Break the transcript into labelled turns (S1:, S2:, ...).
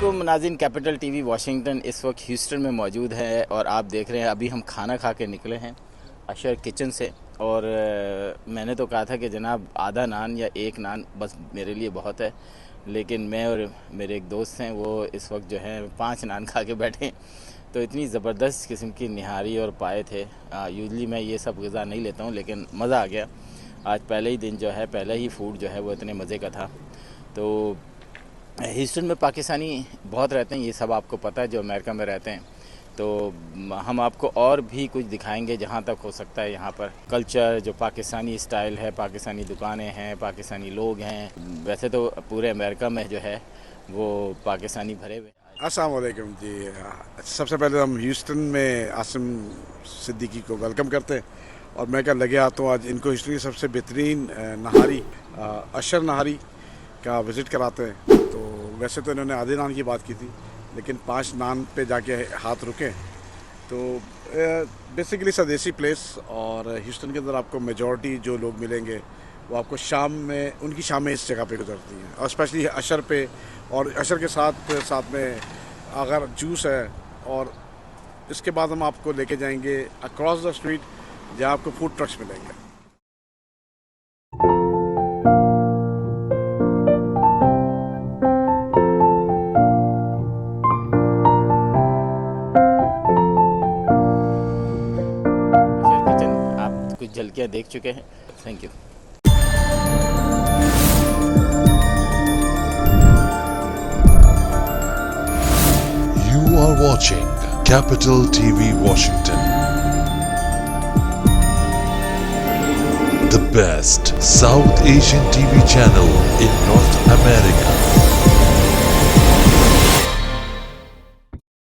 S1: अस्सलामुअलैकुम नाज़रीन, capital TV Washington इस वक्त ह्यूस्टन में मौजूद है और आप देख रहे हैं अभी हम खाना खा के निकले हैं अशर किचन से। और मैंने तो कहा था कि जनाब आधा नान या एक नान बस मेरे लिए बहुत है, लेकिन मैं और मेरे एक दोस्त हैं वो इस वक्त जो है 5 नान खा के बैठे। तो इतनी ज़बरदस्त किस्म की निहारी और पाए थे। यूजली मैं ये सब ग़िज़ा नहीं लेता हूँ, लेकिन मज़ा आ गया। आज पहले ही दिन जो है, पहला ही फूड जो है वो इतने मज़े का था। तो ह्यूस्टन में पाकिस्तानी बहुत रहते हैं, ये सब आपको पता है जो अमेरिका में रहते हैं। तो हम आपको और भी कुछ दिखाएंगे जहाँ तक हो सकता है। यहाँ पर कल्चर जो पाकिस्तानी स्टाइल है, पाकिस्तानी दुकानें हैं, पाकिस्तानी लोग हैं। वैसे तो पूरे अमेरिका में जो है वो पाकिस्तानी भरे हुए।
S2: अस्सलाम वालेकुम जी। सबसे पहले हम ह्यूस्टन में आसिम सिद्दीकी को वेलकम करते हैं और मैं क्या लगे आता हूँ आज इनको हिस्ट्री की सबसे बेहतरीन नहारी अशर नहारी का विज़िट कराते हैं। तो वैसे तो इन्होंने आधे नान की बात की थी, लेकिन 5 नान पे जाके हाथ रुके। तो बेसिकली स्वदेशी प्लेस, और ह्यूस्टन के अंदर आपको मेजॉरिटी जो लोग मिलेंगे वो आपको शाम में, उनकी शामें इस जगह पे गुजरती हैं, और स्पेशली अशर पे। और अशर के साथ साथ में अगर जूस है, और इसके बाद हम आपको लेके जाएंगे अक्रॉस द स्ट्रीट जहाँ आपको फूड ट्रक्स मिलेंगे।
S1: अशर किचन आप कुछ झलकियाँ देख चुके हैं। Thank you.
S3: You are watching Capital TV Washington, the best South Asian TV channel in North America.